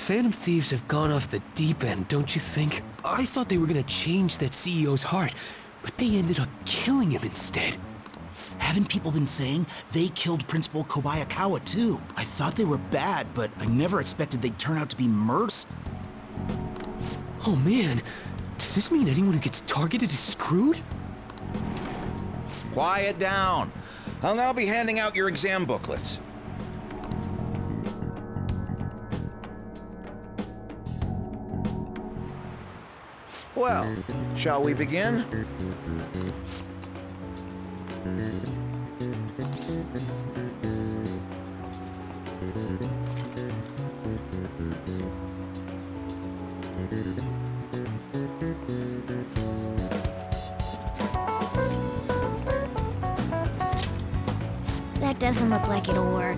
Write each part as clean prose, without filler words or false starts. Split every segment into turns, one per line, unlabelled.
Phantom Thieves have gone off the deep end, don't you think? I thought they were gonna change that CEO's heart, but they ended up killing him instead.
Haven't people been saying they killed Principal Kobayakawa too? I thought they were bad, but I never expected they'd turn out to be murderers.
Oh man, does this mean anyone who gets targeted is screwed?
Quiet down. I'll now be handing out your exam booklets. Well, shall we begin?
That doesn't look like it'll work.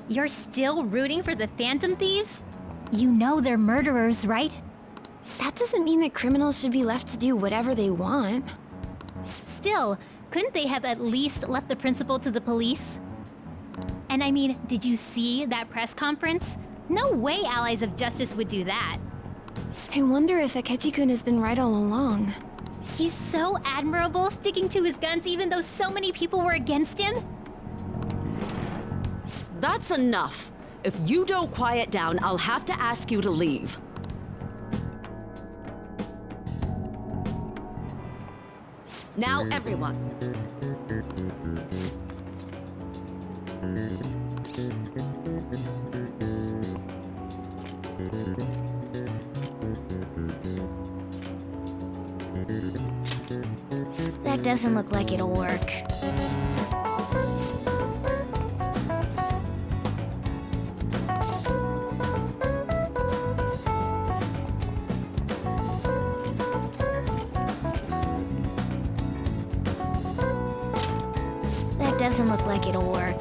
You're still rooting for the Phantom Thieves?
You know they're murderers, right?
That doesn't mean that criminals should be left to do whatever they want.
Still, couldn't they have at least left the principal to the police? And I mean, did you see that press conference? No way Allies of Justice would do that.
I wonder if Akechi-kun has been right all along.
He's so admirable, sticking to his guns even though so many people were against him.
That's enough. If you don't quiet down, I'll have to ask you to leave. Now, everyone.
That doesn't look like it'll work. That doesn't look like it'll work.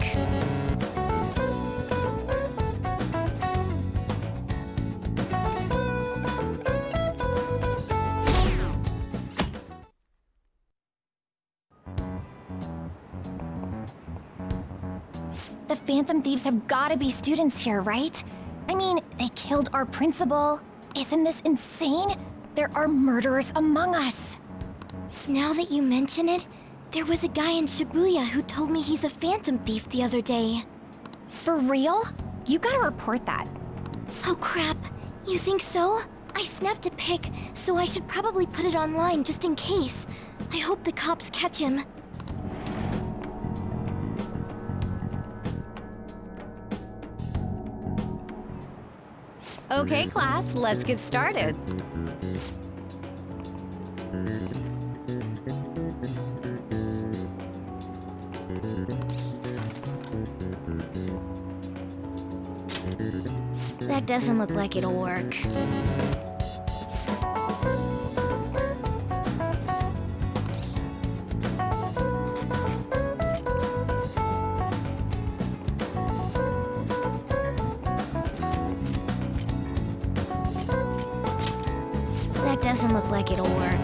The Phantom Thieves have gotta be students here, right? I mean, they killed our principal. Isn't this insane? There are murderers among us.
Now that you mention it, there was a guy in Shibuya who told me he's a Phantom Thief the other day.
For real? You gotta report that.
Oh crap, you think so? I snapped a pic, so I should probably put it online just in case. I hope the cops catch him.
Okay, class, let's get started.
That doesn't look like it'll work. That doesn't look like it'll work.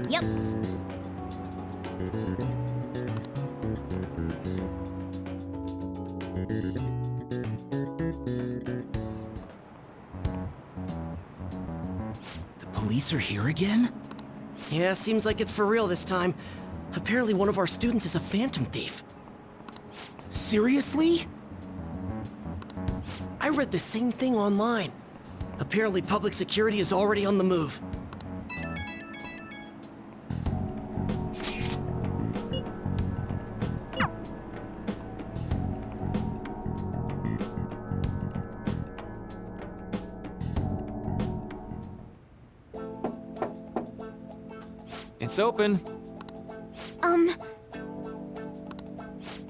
Yep.
The police are here again?
Yeah, seems like it's for real this time. Apparently one of our students is a phantom thief.
Seriously?
I read the same thing online. Apparently public security is already on the move.
It's open.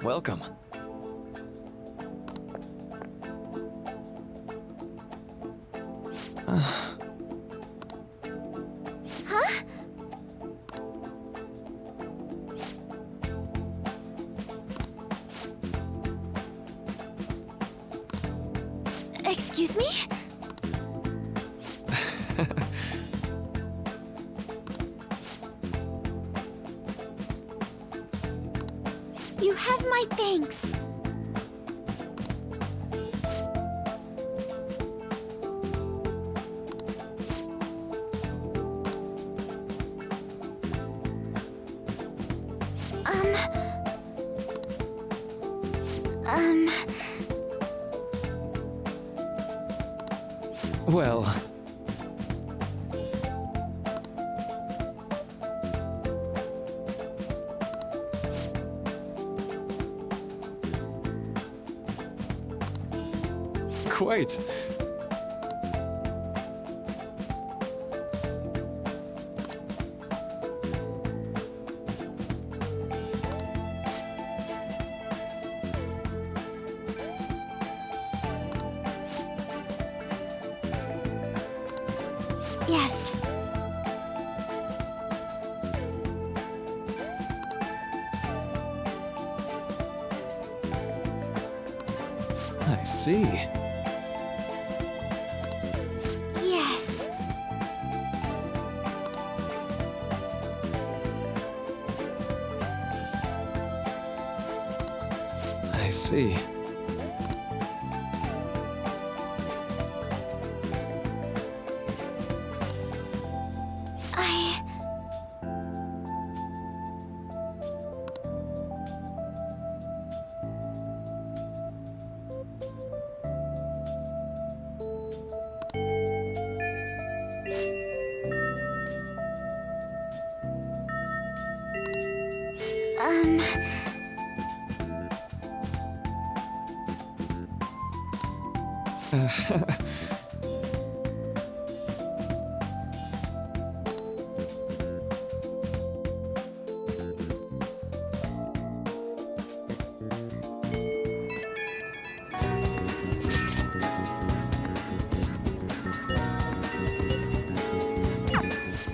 Welcome.
Excuse me? You have my thanks.
Well, quite.
Yes.
I see.
Yes.
I see.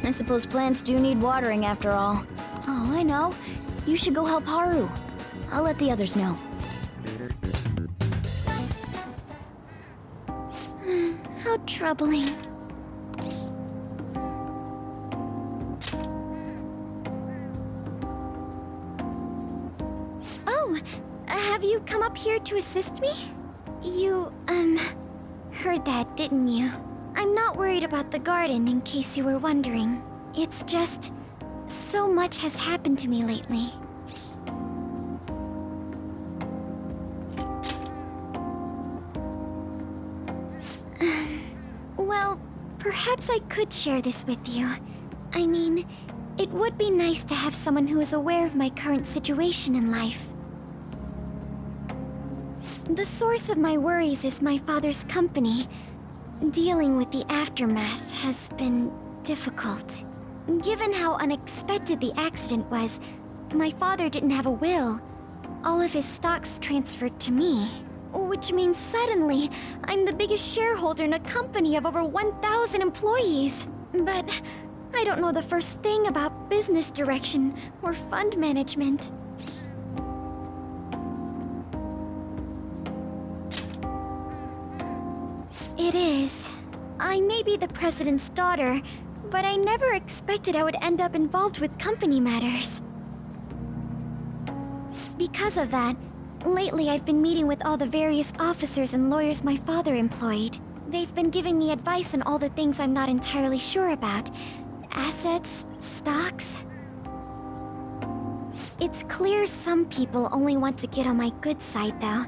I suppose plants do need watering after all. Oh, I know. You should go help Haru. I'll let the others know.
How troubling. Oh, have you come up here to assist me? You, heard that, didn't you? I'm not worried about the garden, in case you were wondering. It's just... so much has happened to me lately. Well, perhaps I could share this with you. I mean, it would be nice to have someone who is aware of my current situation in life. The source of my worries is my father's company. Dealing with the aftermath has been difficult. Given how unexpected the accident was, my father didn't have a will. All of his stocks transferred to me. Which means suddenly, I'm the biggest shareholder in a company of over 1,000 employees. But I don't know the first thing about business direction or fund management. It is. I may be the president's daughter, but I never expected I would end up involved with company matters. Because of that, lately I've been meeting with all the various officers and lawyers my father employed. They've been giving me advice on all the things I'm not entirely sure about. Assets, stocks. It's clear some people only want to get on my good side, though.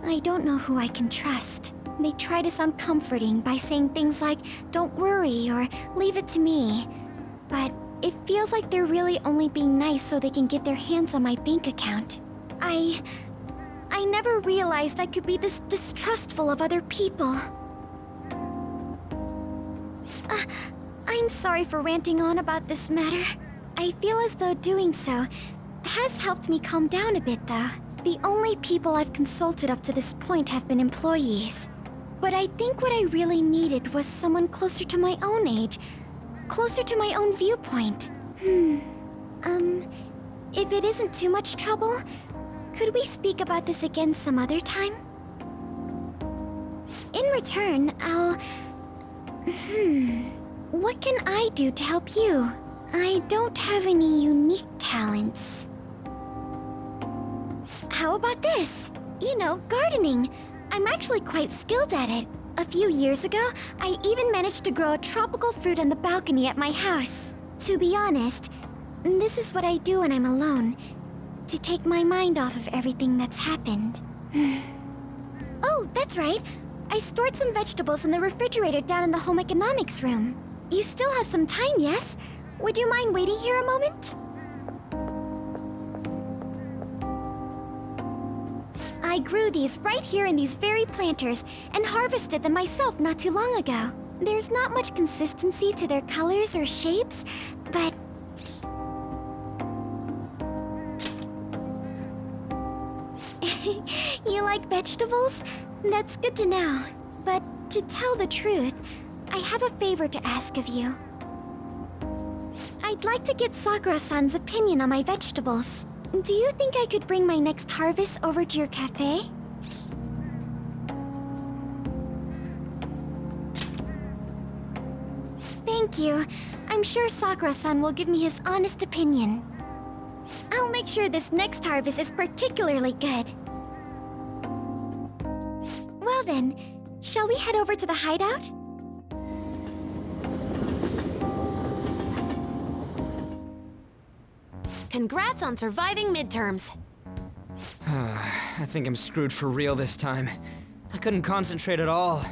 I don't know who I can trust. They try to sound comforting by saying things like, "Don't worry," or "Leave it to me." But it feels like they're really only being nice so they can get their hands on my bank account. I never realized I could be this distrustful of other people. I'm sorry for ranting on about this matter. I feel as though doing so has helped me calm down a bit, though. The only people I've consulted up to this point have been employees. But I think what I really needed was someone closer to my own age, closer to my own viewpoint. If it isn't too much trouble, could we speak about this again some other time? In return, what can I do to help you? I don't have any unique talents. How about this? You know, gardening. I'm actually quite skilled at it. A few years ago, I even managed to grow a tropical fruit on the balcony at my house. To be honest, this is what I do when I'm alone, to take my mind off of everything that's happened. Oh, that's right. I stored some vegetables in the refrigerator down in the home economics room. You still have some time, yes? Would you mind waiting here a moment? I grew these right here in these very planters and harvested them myself not too long ago. There's not much consistency to their colors or shapes, but... You like vegetables? That's good to know. But to tell the truth, I have a favor to ask of you. I'd like to get Sakura-san's opinion on my vegetables. Do you think I could bring my next harvest over to your cafe? Thank you. I'm sure Sakura-san will give me his honest opinion. I'll make sure this next harvest is particularly good. Well then, shall we head over to the hideout?
Congrats on surviving midterms.
I think I'm screwed for real this time. I couldn't concentrate at all.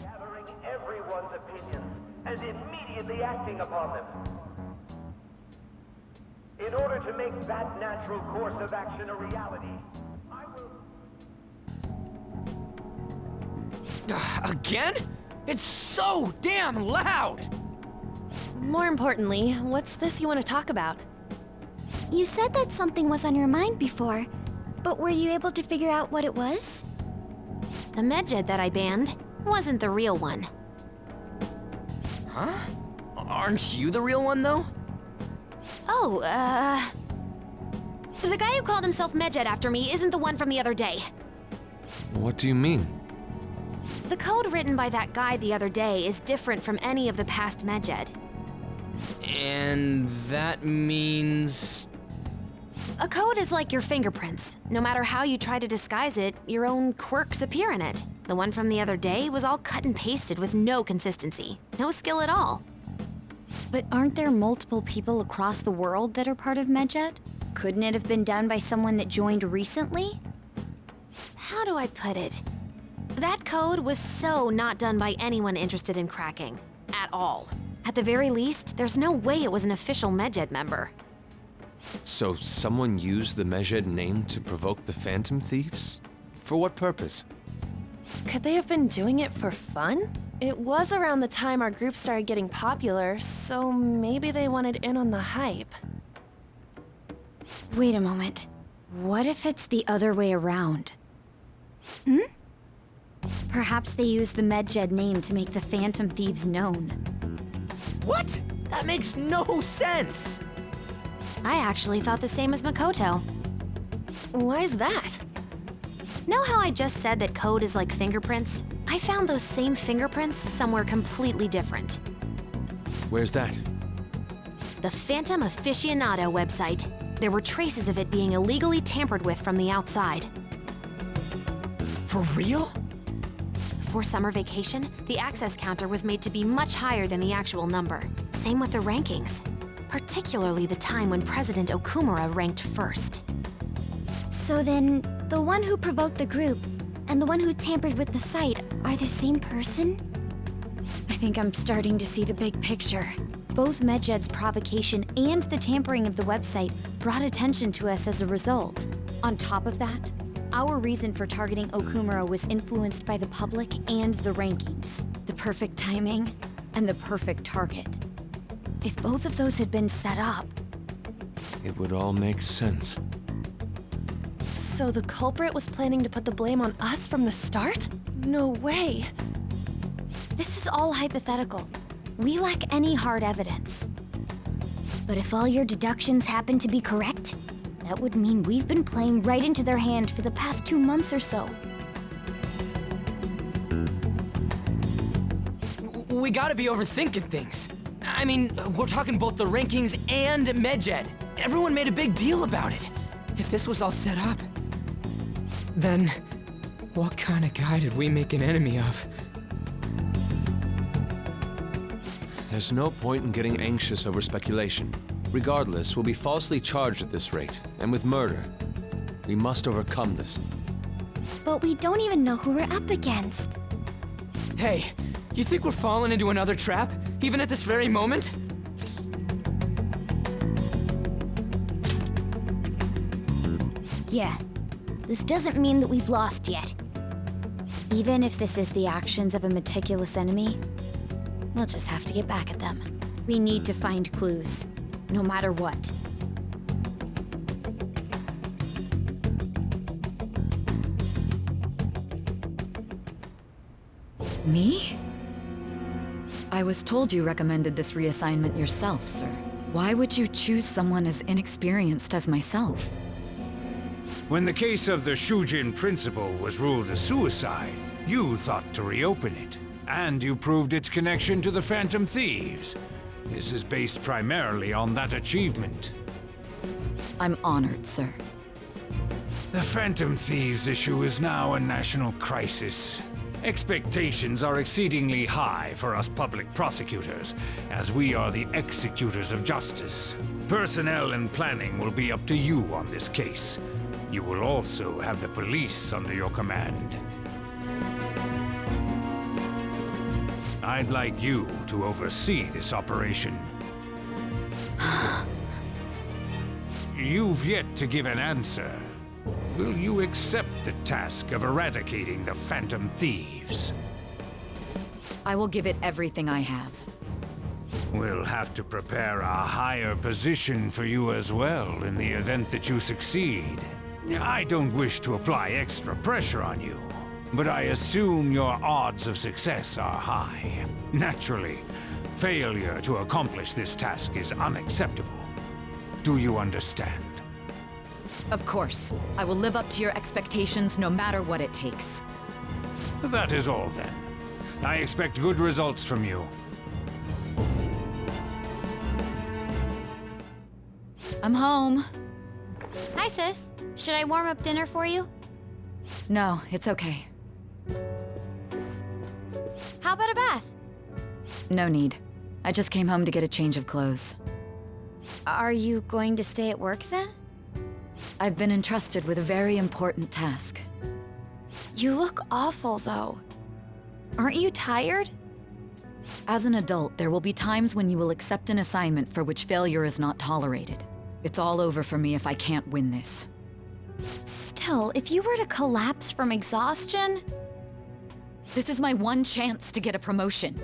Gathering everyone's opinions and immediately acting upon them. In order to make that natural course of action a reality, I will...
Again? It's so damn loud!
More importantly, what's this you want to talk about?
You said that something was on your mind before, but were you able to figure out what it was?
The medjed that I banned wasn't the real one.
Huh? Aren't you the real one, though?
Oh, the guy who called himself Medjed after me isn't the one from the other day.
What do you mean?
The code written by that guy the other day is different from any of the past Medjed.
And that means...
A code is like your fingerprints. No matter how you try to disguise it, your own quirks appear in it. The one from the other day was all cut and pasted with no consistency. No skill at all.
But aren't there multiple people across the world that are part of Medjed? Couldn't it have been done by someone that joined recently?
How do I put it? That code was so not done by anyone interested in cracking. At all. At the very least, there's no way it was an official Medjed member.
So someone used the Medjed name to provoke the Phantom Thieves? For what purpose?
Could they have been doing it for fun? It was around the time our group started getting popular, so maybe they wanted in on the hype.
Wait a moment. What if it's the other way around? Perhaps they used the Medjed name to make the Phantom Thieves known.
What? That makes no sense!
I actually thought the same as Makoto.
Why's that?
Know how I just said that code is like fingerprints? I found those same fingerprints somewhere completely different.
Where's that?
The Phantom Aficionado website. There were traces of it being illegally tampered with from the outside.
For real?
For summer vacation, the access counter was made to be much higher than the actual number. Same with the rankings. particularly the time when President Okumura ranked first.
So then, the one who provoked the group and the one who tampered with the site are the same person? I think I'm starting to see the big picture. Both Medjed's provocation and the tampering of the website brought attention to us as a result. On top of that, our reason for targeting Okumura was influenced by the public and the rankings. The perfect timing and the perfect target. If both of those had been set up...
It would all make sense.
So the culprit was planning to put the blame on us from the start? No way.
This is all hypothetical. We lack any hard evidence. But if all your deductions happen to be correct, that would mean we've been playing right into their hand for the past 2 months or so.
We gotta be overthinking things. I mean, we're talking both the rankings and Medjed. Everyone made a big deal about it. If this was all set up, then what kind of guy did we make an enemy of?
There's no point in getting anxious over speculation. Regardless, we'll be falsely charged at this rate, and with murder. We must overcome this.
But we don't even know who we're up against.
Hey, you think we're falling into another trap, even at this very moment?
Yeah, this doesn't mean that we've lost yet. Even if this is the actions of a meticulous enemy, we'll just have to get back at them. We need to find clues, no matter what.
Me? I was told you recommended this reassignment yourself, sir. Why would you choose someone as inexperienced as myself?
When the case of the Shujin principal was ruled a suicide, you thought to reopen it. And you proved its connection to the Phantom Thieves. This is based primarily on that achievement.
I'm honored, sir.
The Phantom Thieves issue is now a national crisis. Expectations are exceedingly high for us public prosecutors, as we are the executors of justice. Personnel and planning will be up to you on this case. You will also have the police under your command. I'd like you to oversee this operation. You've yet to give an answer. Will you accept the task of eradicating the Phantom Thieves?
I will give it everything I have.
We'll have to prepare a higher position for you as well in the event that you succeed. I don't wish to apply extra pressure on you, but I assume your odds of success are high. Naturally, failure to accomplish this task is unacceptable. Do you understand?
Of course. I will live up to your expectations no matter what it takes.
That is all then. I expect good results from you.
I'm home.
Hi, sis. Should I warm up dinner for you?
No, it's okay.
How about a bath?
No need. I just came home to get a change of clothes.
Are you going to stay at work then?
I've been entrusted with a very important task.
You look awful, though. Aren't you tired?
As an adult, there will be times when you will accept an assignment for which failure is not tolerated. It's all over for me if I can't win this.
Still, if you were to collapse from exhaustion...
This is my one chance to get a promotion.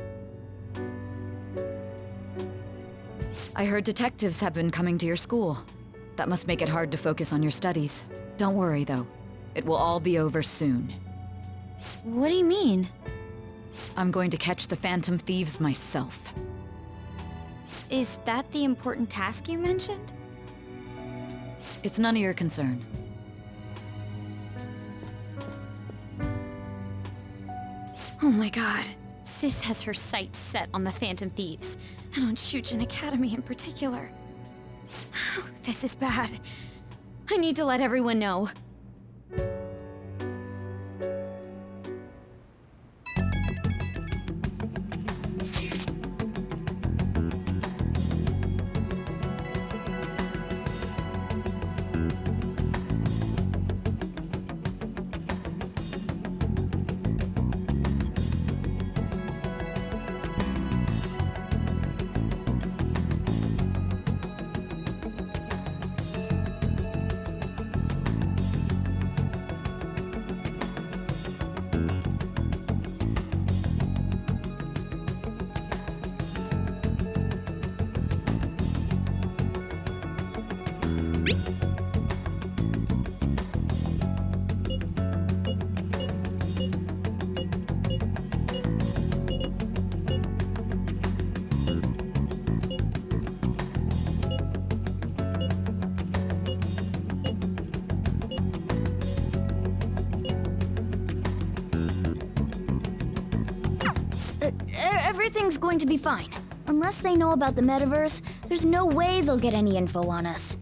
I heard detectives have been coming to your school. That must make it hard to focus on your studies. Don't worry, though. It will all be over soon.
What do you mean?
I'm going to catch the Phantom Thieves myself.
Is that the important task you mentioned?
It's none of your concern.
Oh my god. Sis has her sights set on the Phantom Thieves, and on Shujin Academy in particular. This is bad. I need to let everyone know.
Everything's going to be fine. Unless they know about the metaverse, there's no way they'll get any info on us.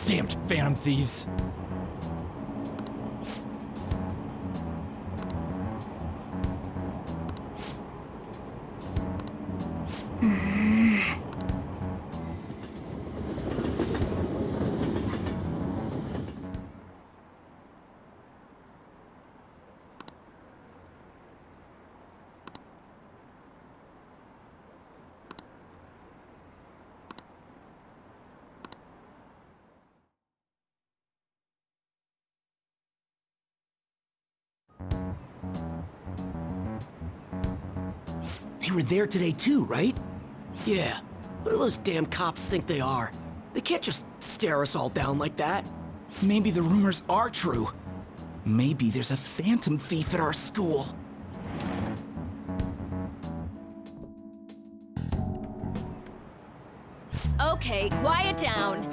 Damned phantom thieves.
They were there today too, right? Yeah. What do those damn cops think they are? They can't just stare us all down like that.
Maybe the rumors are true. Maybe there's a phantom thief at our school.
Okay, quiet down.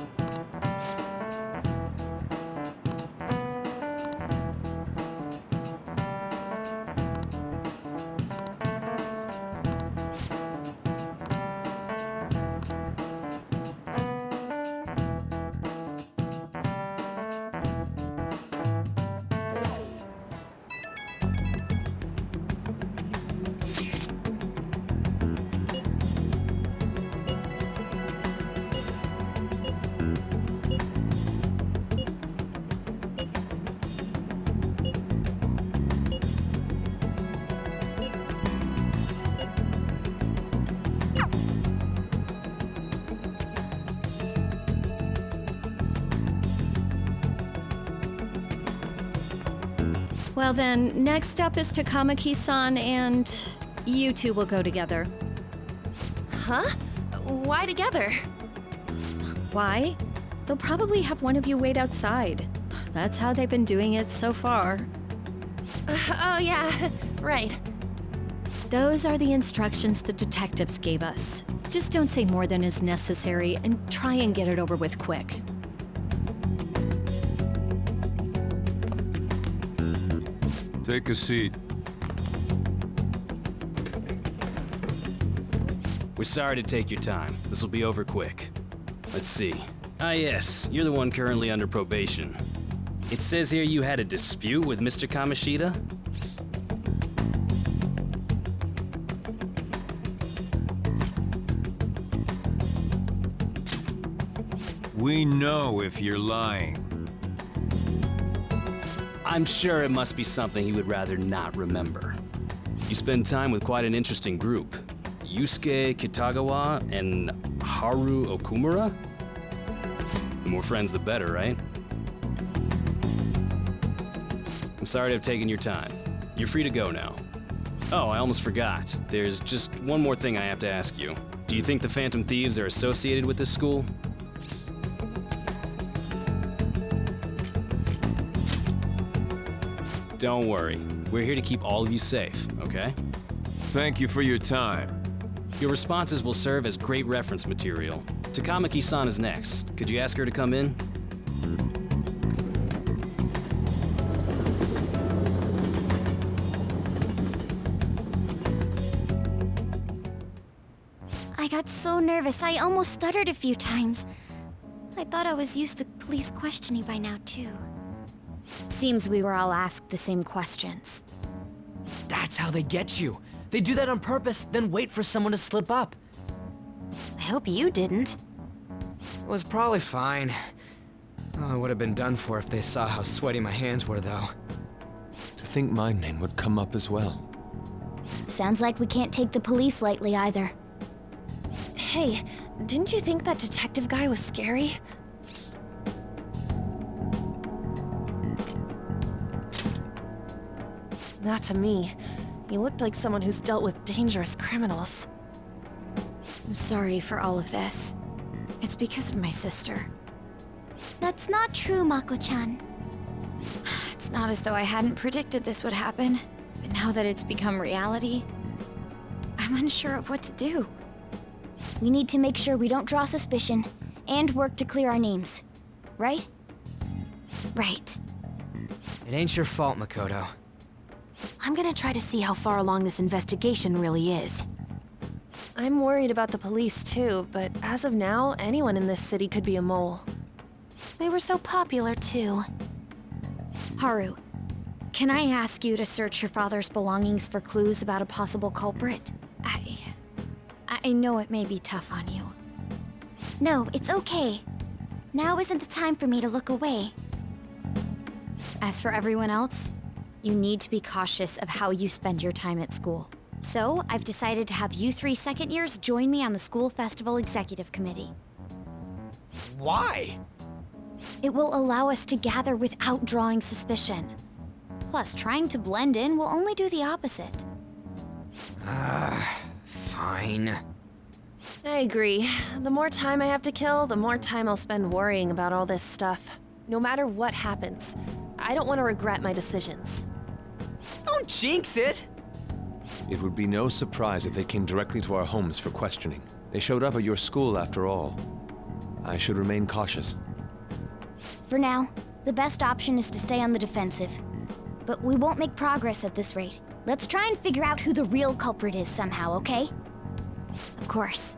Well then, next up is Takamaki-san, and you two will go together.
Huh? Why together?
Why? They'll probably have one of you wait outside. That's how they've been doing it so far.
Oh yeah, right.
Those are the instructions the detectives gave us. Just don't say more than is necessary, and try and get it over with quick.
Take a seat.
We're sorry to take your time. This will be over quick. Let's see. Ah yes, you're the one currently under probation. It says here you had a dispute with Mr. Kamoshida?
We know if you're lying.
I'm sure it must be something he would rather not remember. You spend time with quite an interesting group. Yusuke Kitagawa and Haru Okumura? The more friends, the better, right? I'm sorry to have taken your time. You're free to go now. Oh, I almost forgot. There's just one more thing I have to ask you. Do you think the Phantom Thieves are associated with this school? Don't worry. We're here to keep all of you safe, okay?
Thank you for your time.
Your responses will serve as great reference material. Takamaki-san is next. Could you ask her to come in?
I got so nervous, I almost stuttered a few times. I thought I was used to police questioning by now, too.
Seems we were all asked the same questions.
That's how they get you. They do that on purpose, then wait for someone to slip up.
I hope you didn't.
It was probably fine. Oh, I would have been done for if they saw how sweaty my hands were, though.
To think my name would come up as well.
Sounds like we can't take the police lightly either.
Hey, didn't you think that detective guy was scary? Not to me. He looked like someone who's dealt with dangerous criminals.
I'm sorry for all of this. It's because of my sister.
That's not true, Mako-chan.
It's not as though I hadn't predicted this would happen, but now that it's become reality, I'm unsure of what to do. We need to make sure we don't draw suspicion, and work to clear our names. Right?
Right.
It ain't your fault, Makoto.
I'm gonna try to see how far along this investigation really is.
I'm worried about the police too, but as of now, anyone in this city could be a mole.
We were so popular too.
Haru, can I ask you to search your father's belongings for clues about a possible culprit? I know it may be tough on you.
No, it's okay. Now isn't the time for me to look away.
As for everyone else, you need to be cautious of how you spend your time at school. So, I've decided to have you 3 second years join me on the school festival executive committee.
Why?
It will allow us to gather without drawing suspicion. Plus, trying to blend in will only do the opposite.
Fine.
I agree. The more time I have to kill, the more time I'll spend worrying about all this stuff. No matter what happens, I don't want to regret my decisions.
Don't jinx it!
It would be no surprise if they came directly to our homes for questioning. They showed up at your school after all. I should remain cautious.
For now, the best option is to stay on the defensive. But we won't make progress at this rate. Let's try and figure out who the real culprit is somehow, okay? Of course.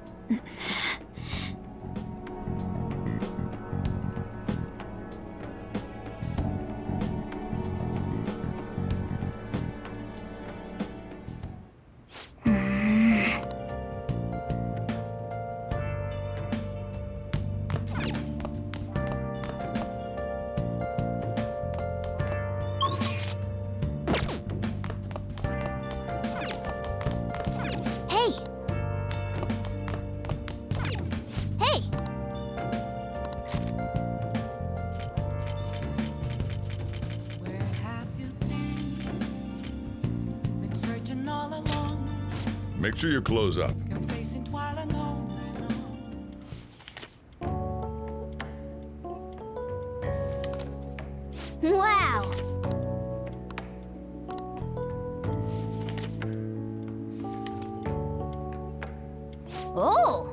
Make sure your clothes up.
Wow! Oh!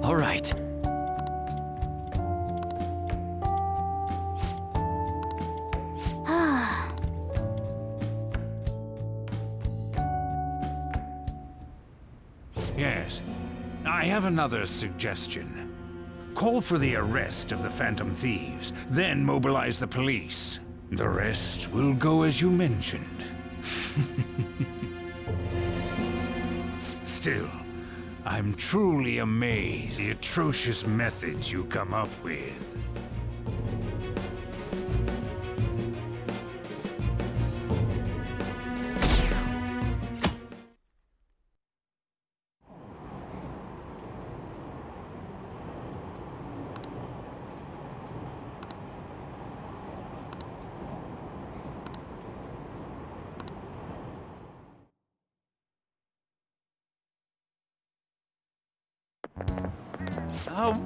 All right.
Yes. I have another suggestion. Call for the arrest of the Phantom Thieves, then mobilize the police. The rest will go as you mentioned. Still, I'm truly amazed at the atrocious methods you come up with.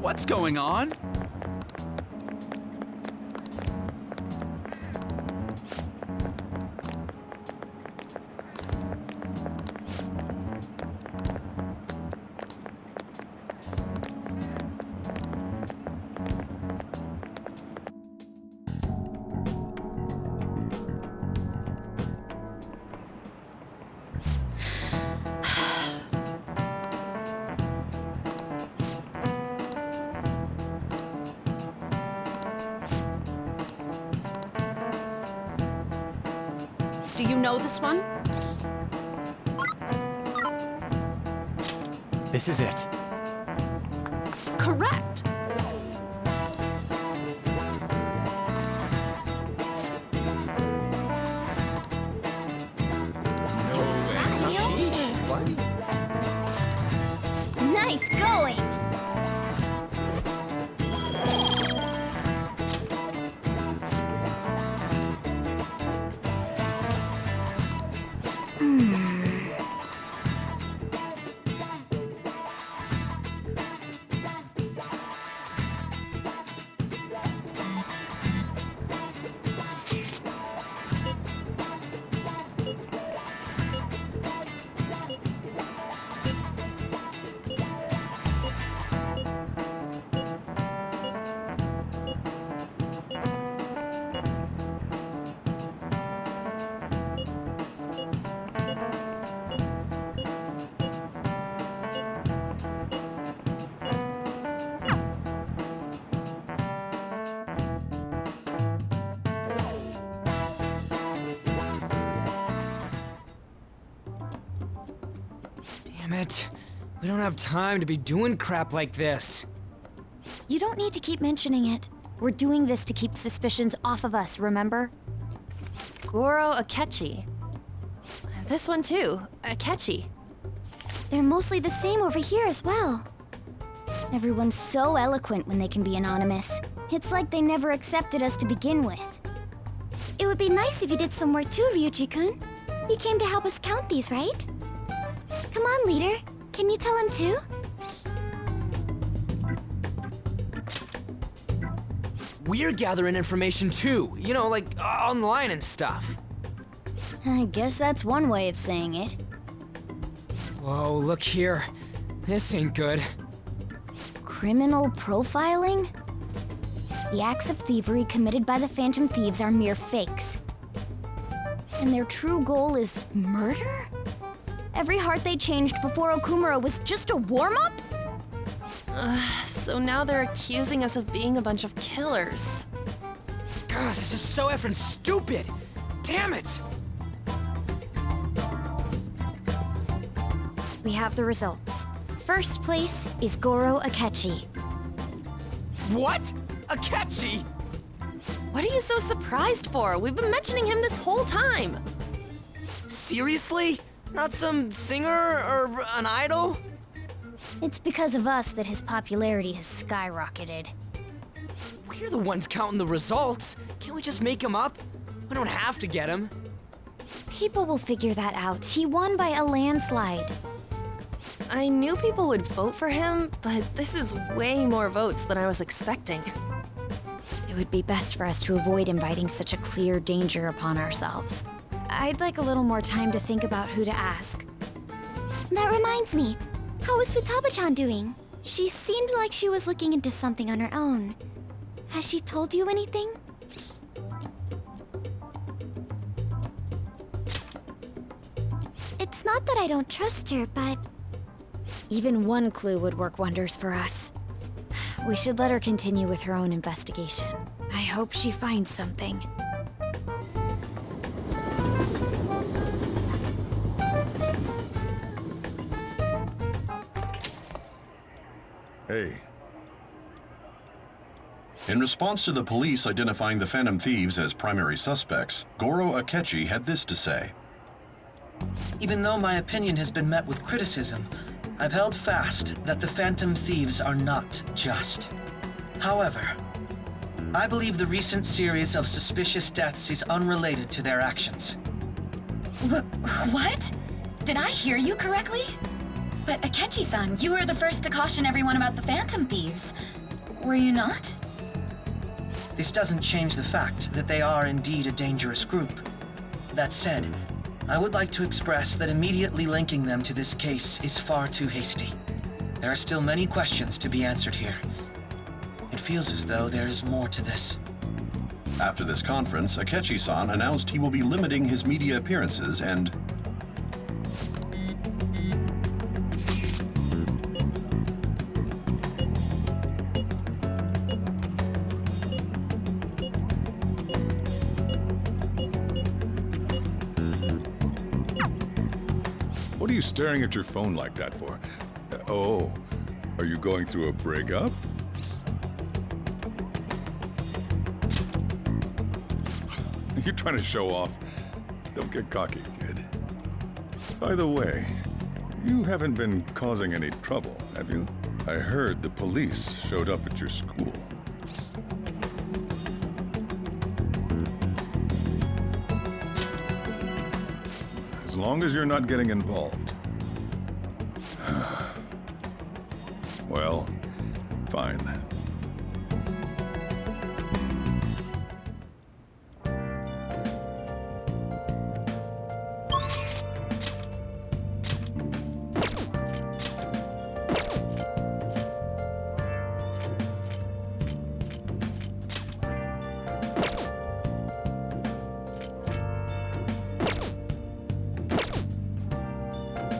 What's going on? Do you know this one?
This is it.
Correct.
Nice going!
Damn it. We don't have time to be doing crap like this.
You don't need to keep mentioning it. We're doing this to keep suspicions off of us, remember?
Goro Akechi. This one too, Akechi.
They're mostly the same over here as well.
Everyone's so eloquent when they can be anonymous. It's like they never accepted us to begin with.
It would be nice if you did some work too, Ryuji-kun. You came to help us count these, right? Come on, leader. Can you tell him too?
We're gathering information too, you know, like online and stuff.
I guess that's one way of saying it.
Whoa, look here. This ain't good.
Criminal profiling? The acts of thievery committed by the Phantom Thieves are mere fakes. And their true goal is murder? Every heart they changed before Okumura was just a warm-up?
So now they're accusing us of being a bunch of killers.
God, this is so effing stupid! Damn it!
We have the results. First place is Goro Akechi.
What? Akechi?
What are you so surprised for? We've been mentioning him this whole time.
Seriously? Not some singer or an idol?
It's because of us that his popularity has skyrocketed.
We're the ones counting the results. Can't we just make him up? We don't have to get him.
People will figure that out. He won by a landslide.
I knew people would vote for him, but this is way more votes than I was expecting.
It would be best for us to avoid inviting such a clear danger upon ourselves. I'd like a little more time to think about who to ask.
That reminds me. How is Futaba-chan doing? She seemed like she was looking into something on her own. Has she told you anything? It's not that I don't trust her, but...
Even one clue would work wonders for us. We should let her continue with her own investigation. I hope she finds something.
Hey.
In response to the police identifying the Phantom Thieves as primary suspects, Goro Akechi had this to say.
Even though my opinion has been met with criticism, I've held fast that the Phantom Thieves are not just. However, I believe the recent series of suspicious deaths is unrelated to their actions.
What? Did I hear you correctly? But Akechi-san, you were the first to caution everyone about the Phantom Thieves. Were you not?
This doesn't change the fact that they are indeed a dangerous group. That said, I would like to express that immediately linking them to this case is far too hasty. There are still many questions to be answered here. It feels as though there is more to this.
After this conference, Akechi-san announced he will be limiting his media appearances and...
you staring at your phone like that for? Oh, are you going through a breakup? You're trying to show off. Don't get cocky, kid. By the way, you haven't been causing any trouble, have you? I heard the police showed up at your school. As long as you're not getting involved. Well, fine.